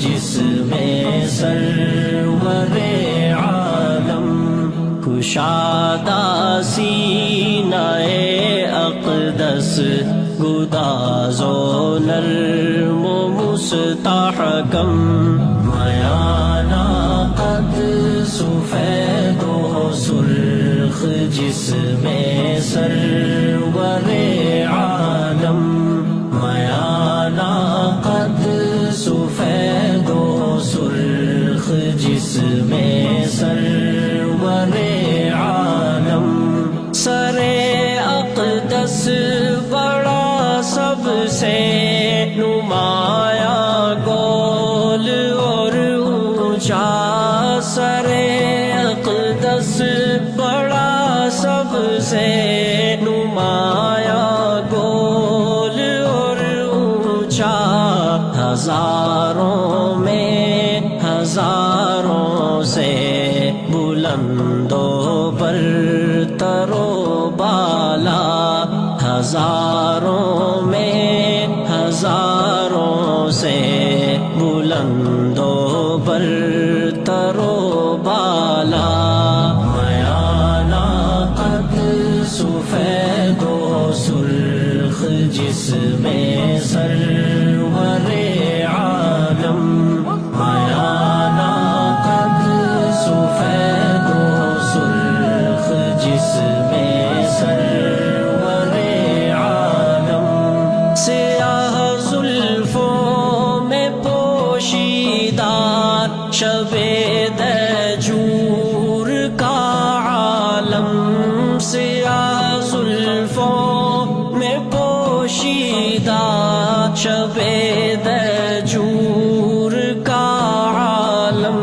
جس میں سرور عالم کشادہ سینہ اقدس گداز و نرم و مستحکم میانہ قد سفید و سرخ جس میں سرور عالم میانہ قد سفید و سرخ جس میں سرور عالم سر اقدس بڑا سب سے نمایاں گول اور اونچا سر اقدس بڑا سب سے نمایاں گول اور اونچا ہزاروں میں ہزاروں سے بلند و برتر و بالا ہزاروں میں ہزاروں سے بلند و برتر و بالا میانہ قد سفید و سرخ جس میں سرور عالم میانہ قد سفید و سرخ جس میں سرور عالم سیاہ زلفوں میں پوشیدہ شب دجور کا عالم سیاہ زلفوں میں پوشیدہ شب دجور کا عالم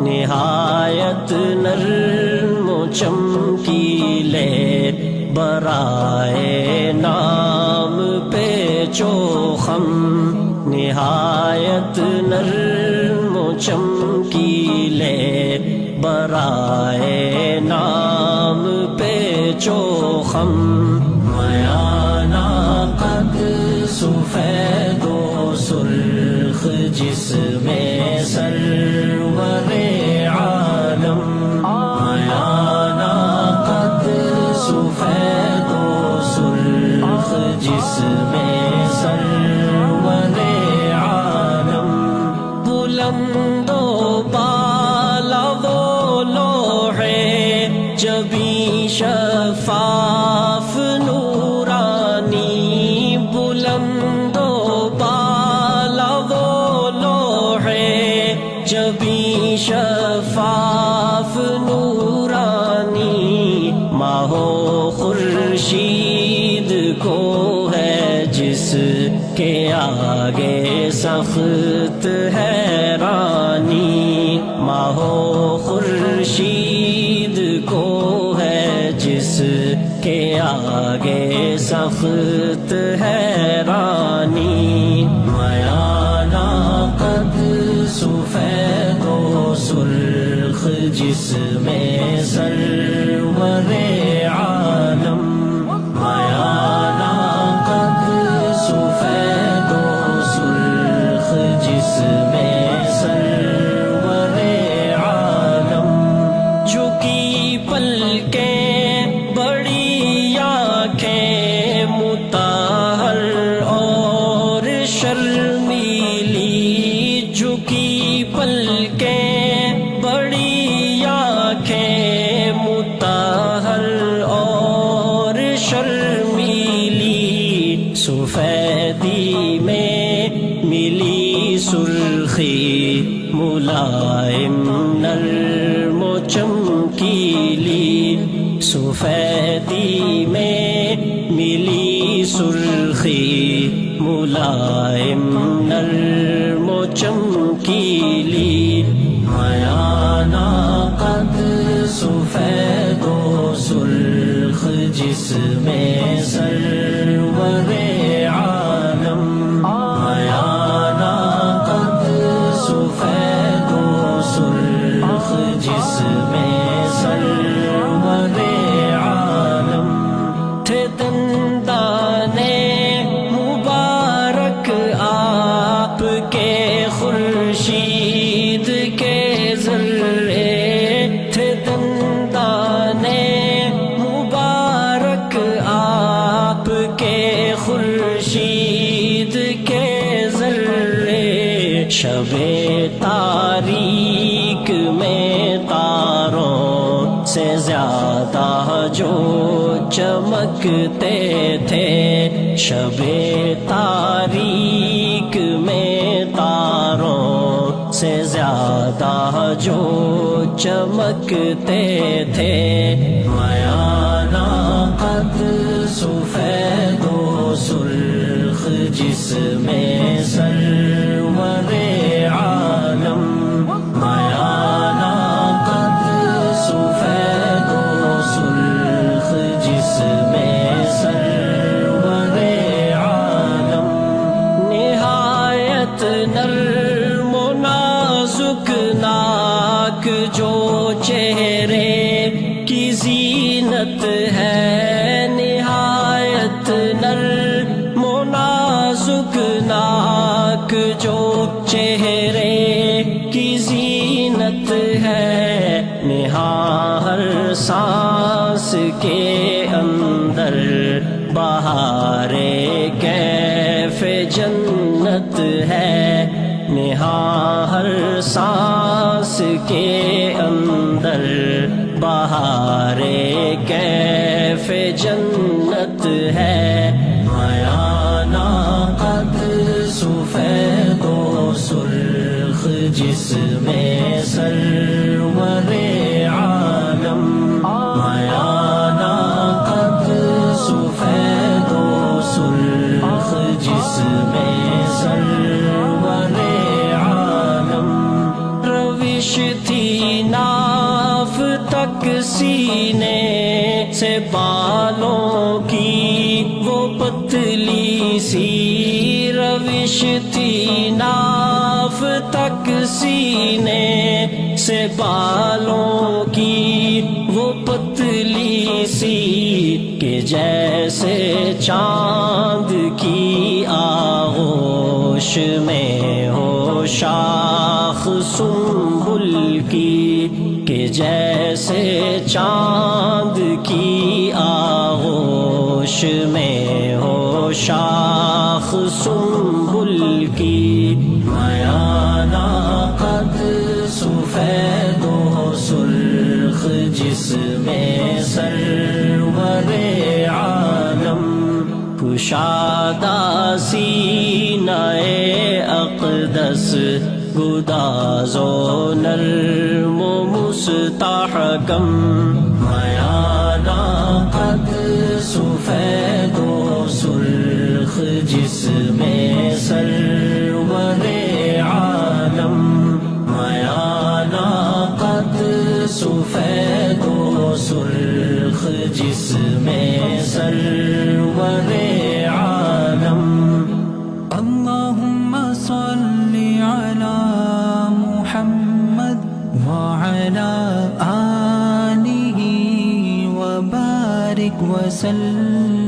نہایت نرم و چمکیلے برائے نام پیچ و خم نہایت نرم و چمکیلے برائے نام پیچ و خم میانہ قد سفید و سرخ جس میں سرور عالم میانہ قد سفید و سرخ جس میں سرور عالم بلند و بالا وہ لوح جبیں شفاف نورانی بلند و بالا وہ لوح جبیں شفاف نورانی ماہ و خورشید کو ہے جس کے آگے سخت حیرانی ماہ و خورشید کو ہے جس کے آگے سخت حیرانی میانہ قد سفید و سرخ جس میں سرور عالم میانہ قد سفید و سرخ جس میں سرور عالم جھکی پلکیں بڑی آنکھیں مطہر اور شرمیلی جھکی پلکیں بڑی آنکھیں مطہر اور شرمیلی سفیدی میں ملی سرخی ملائم نرم و چمکیلی سفیدی میں ملی سرخی ملائم نرم و چمکیلی میانہ قد سفید و سرخ جس میں سرور عالم میانہ قد سفید و سرخ جس میں سرور عالم تھے دندانے مبارک آپ کے خر شب تاریک میں تاروں سے زیادہ جو چمکتے تھے، شب تاریک میں تاروں سے زیادہ جو چمکتے تھے، میانہ قد سفید و سرخ جس میں سرور عالم، میانہ قد سفید و سرخ جس میں سرور عالم، نہایت نرم و نازک ناک جو چہرے کی زینت ہے، نہایت نرم و نازک ناک جو چہرے کی زینت ہے، نہا ہر سانس کے اندر بہار کیف جنت ہے، نہا ہر سانس کے اندر بہار کیف جنت ہے، میانہ قد سفید و سرخ جس میں سرور عالم، میانہ قد سفید و سرخ جس میں سرور عالم، روش تھی ناف تک سینے سے بالوں کی وہ پتلی سی، روش تھی ناف تک سینے سے بالوں کی وہ پتلی سی، کہ جیسے چاند کی آغوش میں ہو شاخ سنبل کی، کہ جیسے چاند کی آغوش میں ہو شاخ سنبل کی، میانہ قد سفید و سرخ جس میں سرور عالم، کشادہ سینہ اقدس گداز و نرم و مستحکم، میانہ قد سفید و سرخ جس میں سرور عالم، میانہ قد سفید و سرخ جس میں سرور عالم، اللہم صلی علی محمد وعلی آلہ وبارک وسلم۔